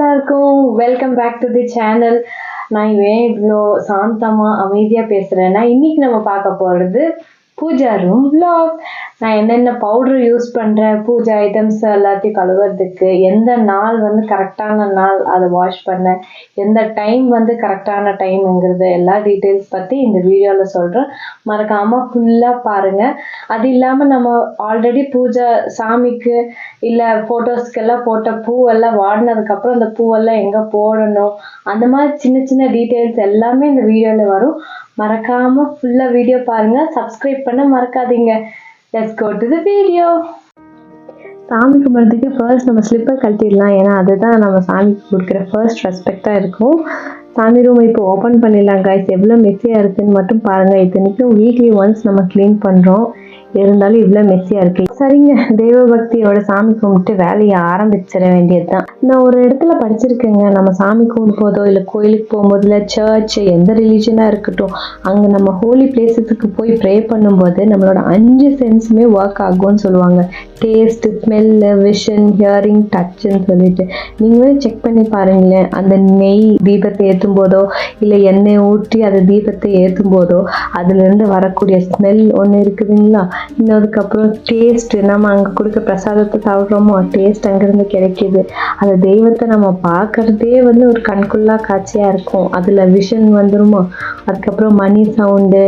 எல்லாருக்கும் welcome back to the channel. நான் ஏன் இவ்வளோ சாந்தமா அமைதியா பேசுறேன்னா, இன்னைக்கு நம்ம பார்க்க போறது பூஜா ரூம் vlog. நான் என்னென்ன பவுடர் யூஸ் பண்றேன், பூஜா ஐட்டம்ஸ் எல்லாத்தையும் கழுவுறதுக்கு, எந்த நாள் கரெக்டான நாள் அதை வாஷ் பண்ண, எந்த டைம் கரெக்டான டைம்ங்கிறது எல்லா டீட்டெயில்ஸ் பத்தி இந்த வீடியோல சொல்றேன். மறக்காம ஃபுல்லா பாருங்க. அது இல்லாம நம்ம ஆல்ரெடி பூஜா சாமிக்கு இல்ல போட்டோஸ்க்கெல்லாம் போட்ட பூவெல்லாம் வாடினதுக்கு அப்புறம் அந்த பூவெல்லாம் எங்க போடணும், அந்த மாதிரி சின்ன சின்ன டீட்டெயில்ஸ் எல்லாமே இந்த வீடியோல வரும். மறக்காம ஃபுல்லா வீடியோ பாருங்க. சப்ஸ்கிரைப் பண்ண மறக்காதீங்க. Let's go to the video. சாமி கும்பிட்றதுக்கு ஃபர்ஸ்ட் நம்ம ஸ்லிப்பர் கழட்டிடலாம். ஏன்னா அதுதான் நம்ம சாமிக்கு கொடுக்குற ஃபர்ஸ்ட் ரெஸ்பெக்டாக இருக்கும். சாமி ரூம் இப்போ ஓப்பன் பண்ணிடலாம் கைஸ். எவ்வளோ மெஸ்ஸியாக இருக்குன்னு மட்டும் பாருங்கள். இத்தனைக்கும் வீக்லி ஒன்ஸ் நம்ம க்ளீன் பண்ணுறோம், இருந்தாலும் இவ்வளோ மெஸ்ஸியாக இருக்கு. சரிங்க, தெய்வ பக்தியோட சாமி கும்பிட்டு வேலையை ஆரம்பிச்சிட வேண்டியது தான். நான் ஒரு இடத்துல படிச்சிருக்கேங்க, நம்ம சாமி கும்பிடும் போதோ இல்லை கோயிலுக்கு போகும்போது இல்லை சர்ச் எந்த ரிலீஜனாக இருக்கட்டும், அங்கே நம்ம ஹோலி பிளேஸஸுக்கு போய் ப்ரே பண்ணும்போது நம்மளோட 5 சென்ஸுமே ஒர்க் ஆகும்னு சொல்லுவாங்க. டேஸ்ட், ஸ்மெல்லு, விஷன், ஹியரிங், டச்சுன்னு சொல்லிட்டு நீங்களே செக் பண்ணி பாருங்களேன். அந்த நெய் தீபத்தை ஏற்றும் போதோ இல்லை எண்ணெய் ஊற்றி அதை தீபத்தை ஏற்றும் போதோ அதுலேருந்து வரக்கூடிய ஸ்மெல் ஒன்று இருக்குதுங்களா. இன்னதுக்கப்புறம் டேஸ்ட், நம்ம அங்கே கொடுக்க பிரசாதத்தை சாப்பிட்றோமோ டேஸ்ட் அங்கேருந்து கிடைக்கிது. அந்த தெய்வத்தை நம்ம பார்க்கறதே ஒரு கண்குள்ளா காட்சியாக இருக்கும். அதில் விஷன் வந்துருமோ. அதுக்கப்புறம் மணி சவுண்டு,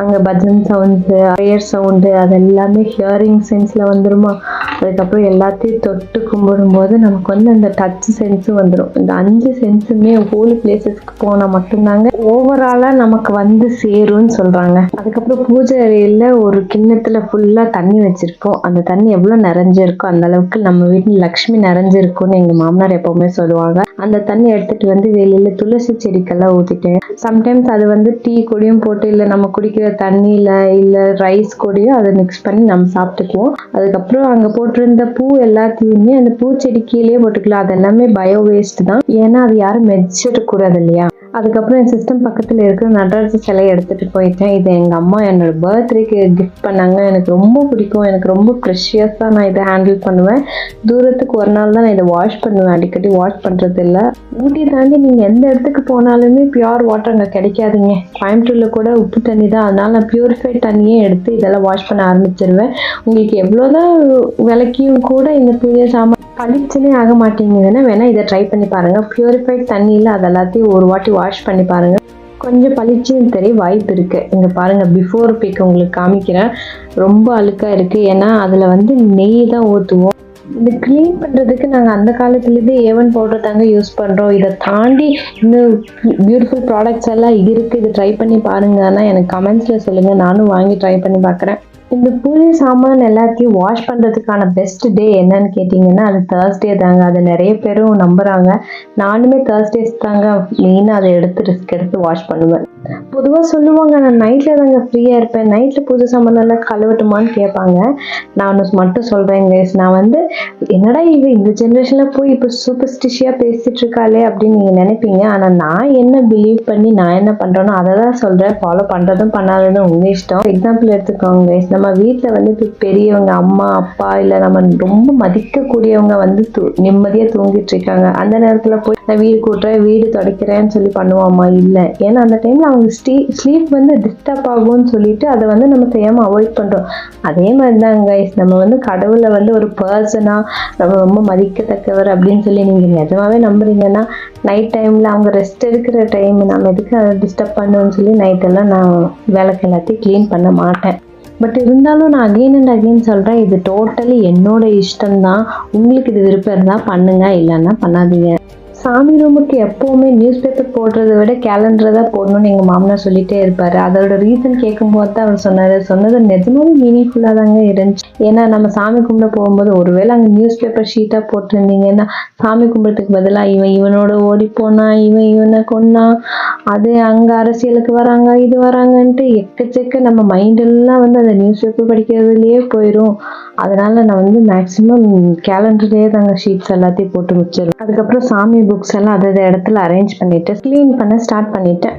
அங்கே பஜன் சவுண்ட்ஸு, ப்ரேயர் சவுண்டு, அது எல்லாமே ஹியரிங் சென்ஸில் வந்துருமா. அதுக்கப்புறம் எல்லாத்தையும் தொட்டு கும்பிடும்போது நமக்கு அந்த டச் சென்ஸும் வந்துடும். இந்த 5 சென்ஸுமே ஹோலி பிளேசஸ்க்கு போனால் மட்டும்தாங்க ஓவராலாக நமக்கு சேரும்னு சொல்கிறாங்க. அதுக்கப்புறம் பூஜை அறையில் ஒரு கிண்ணத்தில் ஃபுல்லாக தண்ணி வச்சுருப்போம். அந்த தண்ணி எவ்வளோ நிறைஞ்சிருக்கோ அந்த அளவுக்கு நம்ம வீட்டில் லக்ஷ்மி நிறைஞ்சிருக்கும்னு எங்கள் மாமனார் எப்போவுமே சொல்லுவாங்க. அந்த தண்ணி எடுத்துகிட்டு வெளியில் துளசி செடிக்கெல்லாம் ஊற்றிட்டேன். சம்டைம்ஸ் அது டீ கொடியும் போட்டு இல்லை நம்ம குடிக்கிற தண்ணியில் இல்லை ரைஸ் கொடியும் அதை மிக்ஸ் பண்ணி நம்ம சாப்பிட்டுக்குவோம். அதுக்கப்புறம் அங்கே போட்டிருந்த பூ எல்லாத்தையுமே அந்த பூச்செடி கீழே போட்டுக்கலாம். அது எல்லாமே பயோ வேஸ்ட் தான், ஏன்னா அது யாரும் மெதிச்சிடக்கூடாது இல்லையா. அதுக்கப்புறம் என் சிஸ்டம் பக்கத்தில் இருக்கிற நடராஜ சிலையை எடுத்துகிட்டு போயிட்டேன். இது எங்கள் அம்மா என்னோட பர்த்டேக்கு கிஃப்ட் பண்ணாங்க. எனக்கு ரொம்ப பிடிக்கும், எனக்கு ரொம்ப ப்ரெஷியஸாக நான் இதை ஹேண்டில் பண்ணுவேன். தூரத்துக்கு ஒரு நாள் தான் நான் இதை வாஷ் பண்ணுவேன், அடிக்கடி வாஷ் பண்ணுறது இல்லை. ஊட்டி தாண்டி நீங்கள் எந்த இடத்துக்கு போனாலுமே பியூர் வாட்டர் அங்கே கிடைக்காதுங்க. கோயம்புத்தூரில் கூட உப்பு தண்ணி தான், அதனால நான் பியூரிஃபைட் தண்ணியே எடுத்து இதெல்லாம் வாஷ் பண்ண ஆரம்பிச்சிருவேன். உங்களுக்கு எவ்வளோதான் விளக்கியும் கூட இந்த பூஜை சாமான் பளிச்சுனே ஆக மாட்டேங்குதுன்னா வேணால் இதை ட்ரை பண்ணி பாருங்கள். பியூரிஃபைட் தண்ணியில் அது எல்லாத்தையும் ஒரு வாட்டி வாஷ் பண்ணி பாருங்கள், கொஞ்சம் பளிச்சுன்னு தெரிய வாய்ப்பு இருக்குது. இங்கே பாருங்கள், பிஃபோர் பிக் உங்களுக்கு காமிக்கிறேன். ரொம்ப அழுக்காக இருக்குது, ஏன்னா அதில் நெய் தான் ஊற்றுவோம். இது க்ளீன் பண்ணுறதுக்கு நாங்கள் அந்த காலத்துலேருந்தே ஏவன் பவுடர் தாங்க யூஸ் பண்ணுறோம். இதை தாண்டி இன்னும் பியூட்டிஃபுல் ப்ராடக்ட்ஸ் எல்லாம் இருக்குது, இது ட்ரை பண்ணி பாருங்கன்னா எனக்கு கமெண்ட்ஸில் சொல்லுங்கள், நானும் வாங்கி ட்ரை பண்ணி பார்க்குறேன். இந்த பூஜை சாமான் எல்லாத்தையும் வாஷ் பண்ணுறதுக்கான பெஸ்ட் டே என்னன்னு கேட்டிங்கன்னா அது தேர்ஸ்டே தாங்க. அது நிறைய பேரும் நம்புகிறாங்க. நானுமே தேர்ஸ்டேஸ் தாங்க மெயினாக அதை ரிஸ்க் எடுத்து வாஷ் பண்ணுவேன். பொதுவாக சொல்லுவாங்க, நான் நைட்டில் தாங்க ஃப்ரீயாக இருப்பேன், நைட்டில் பூஜை சாமான் எல்லாம் கழுவட்டுமான்னு கேட்பாங்க. நான் மட்டும் சொல்கிறேன் கைஸ், நான் என்னடா இந்த ஜென்ரேஷனில் போய் இப்போ சூப்பர்ஸ்டிஷியாக பேசிகிட்டு இருக்காளே அப்படின்னு நீங்கள் நினைப்பீங்க. ஆனால் நான் என்ன பிலீவ் பண்ணி நான் என்ன பண்ணுறேனோ அதை தான் சொல்கிறேன். ஃபாலோ பண்ணுறதும் பண்ணாததும் உங்கள் இஷ்டம். எக்ஸாம்பிள் எடுத்துக்கோங்க கைஸ், நம்ம வீட்டில் இப்போ பெரியவங்க அம்மா அப்பா இல்லை நம்ம ரொம்ப மதிக்கக்கூடியவங்க நிம்மதியாக தூங்கிட்டு இருக்காங்க. அந்த நேரத்தில் போய் நான் வீடு கூட்டுறேன் வீடு துடைக்கிறேன்னு சொல்லி பண்ணுவோமா? இல்லை, ஏன்னா அந்த டைமில் அவங்க ஸ்லீப் டிஸ்டர்ப் ஆகும்னு சொல்லிட்டு அதை நம்ம செய்யாமல் அவாய்ட் பண்ணுறோம். அதே மாதிரி தான் கைஸ், நம்ம கடவுளை ஒரு பர்சனாக நம்ம ரொம்ப மதிக்கத்தக்கவர் அப்படின்னு சொல்லி நீங்கள் நிஜமாவே நம்புறீங்கன்னா நைட் டைமில் அவங்க ரெஸ்ட் எடுக்கிற டைம் நம்ம எதுக்கு அதை டிஸ்டர்ப் பண்ணுவோன்னு சொல்லி நைட்டெல்லாம் நான் விளக்கு எல்லாத்தையும் க்ளீன் பண்ண மாட்டேன். பட் இருந்தாலும் நான் அகெயின் அண்ட் அகெயின் சொல்கிறேன், இது டோட்டலி என்னோட இஷ்டம்தான். உங்களுக்கு இது விருப்பம் இருந்தால் பண்ணுங்க, இல்லைன்னா பண்ணாதீங்க. சாமி ரூமுக்கு எப்போவுமே நியூஸ் பேப்பர் போடுறத விட கேலண்டரை தான் போடணும்னு எங்கள் மாமனார் சொல்லிகிட்டே இருப்பார். அதோட ரீசன் கேட்கும்போது தான் அவர் சொன்னது நிஜமாவே மீனிங்ஃபுல்லாக தாங்க இருந்துச்சு. ஏன்னா நம்ம சாமி கும்பிட போகும்போது ஒருவேளை அங்கே நியூஸ் பேப்பர் ஷீட்டாக போட்டிருந்தீங்கன்னா சாமி கும்பிட்றதுக்கு பதிலாக இவனோட ஓடி போனா, இவனை கொன்னா, அது அங்கே அரசியலுக்கு வராங்க இது வராங்கன்ட்டு எக்கச்சக்க நம்ம மைண்டெல்லாம் அந்த நியூஸ் பேப்பர் படிக்கிறதுலேயே போயிடும். அதனால நான் மேக்ஸிமம் கேலண்டர்லேயே தாங்க ஷீட்ஸ் எல்லாத்தையும் போட்டு வச்சிருவேன். அதுக்கப்புறம் சாமி புக்ஸ் எல்லாம் அது இடத்துல அரேஞ்ச் பண்ணிட்டு க்ளீன் பண்ண ஸ்டார்ட் பண்ணிட்டேன்.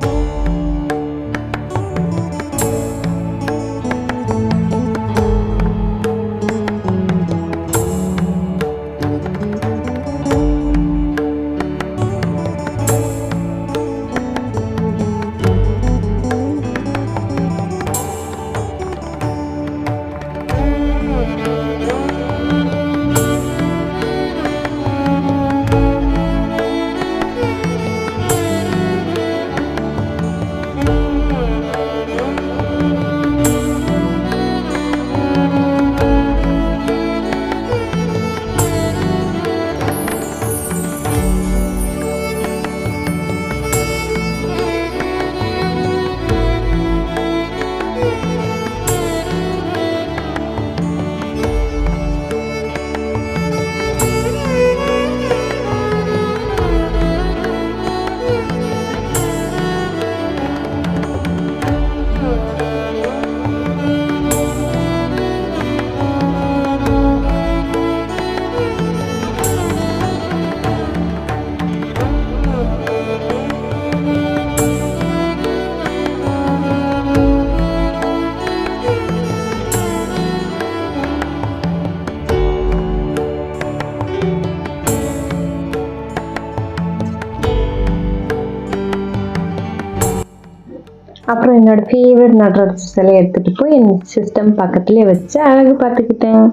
அப்புறம் என்னோட ஃபேவரட் நடராஜர் சிலையை எடுத்துகிட்டு போய் என் சிஸ்டம் பக்கத்துலேயே வச்சு அழகு பார்த்துக்கிட்டேன்.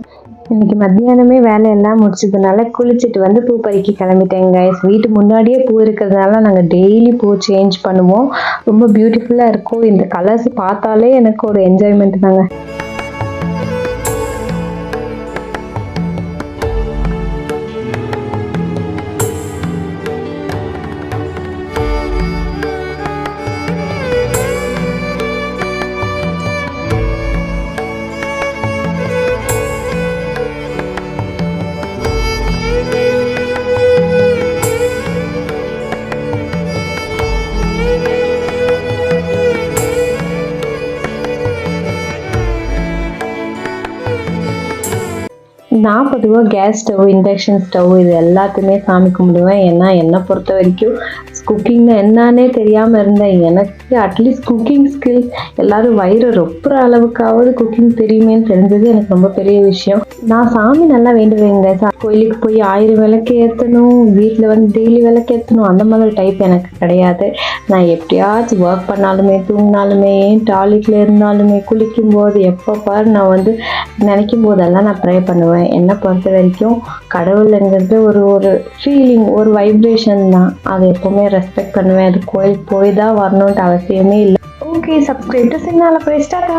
இன்னைக்கு மத்தியானமே வேலையெல்லாம் முடிச்சதுனால குளிச்சுட்டு வந்து பூ பறிக்க கிளம்பிட்டேங்க கைஸ். வீட்டு முன்னாடியே பூ இருக்கிறதுனால நாங்கள் டெய்லி பூ சேஞ்ச் பண்ணுவோம். ரொம்ப பியூட்டிஃபுல்லாக இருக்கும். இந்த கலர்ஸ் பார்த்தாலே எனக்கு ஒரு என்ஜாய்மெண்ட் தாங்க. நான் பொதுவாக கேஸ் ஸ்டவ், இண்டக்ஷன் ஸ்டவ் இது எல்லாத்தையுமே சாமி கும்பிடுவேன். ஏன்னா என்னை பொறுத்த வரைக்கும் குக்கிங்னா என்னன்னே தெரியாமல் இருந்தேன். எனக்கு அட்லீஸ்ட் குக்கிங் ஸ்கில்ஸ் எல்லாரும் வயிறு ரொப்புற அளவுக்காவது குக்கிங் தெரியுமேன்னு தெரிஞ்சது எனக்கு ரொம்ப பெரிய விஷயம். நான் சாமி நல்லா வேண்டுவேங்க. கோயிலுக்கு போய் 1000 விளக்கு ஏற்றணும், வீட்டில் வந்து டெய்லி விளக்கு ஏற்றணும், அந்த மாதிரி டைப் எனக்கு கிடையாது. நான் எப்படியாச்சும் ஒர்க் பண்ணாலுமே, தூங்கினாலுமே, டாய்லெட்டில் இருந்தாலுமே, குளிக்கும் போது எப்போ பாரு நான் வந்து நினைக்கும் போதெல்லாம் நான் ப்ரே பண்ணுவேன். என்னை பொறுத்த வரைக்கும் கடவுளுங்கிறது ஒரு ஃபீலிங், ஒரு வைப்ரேஷன் தான். அதை எப்போவுமே ரெஸ்பெக்ட் பண்ணுவேன். அது கோயிலுக்கு போய் தான் வரணுன்ட்டு அவசியமே இல்லை. ஓகே, சப்ஸ்கிரைப் டு சின்னால போய் ஸ்டார்ட்.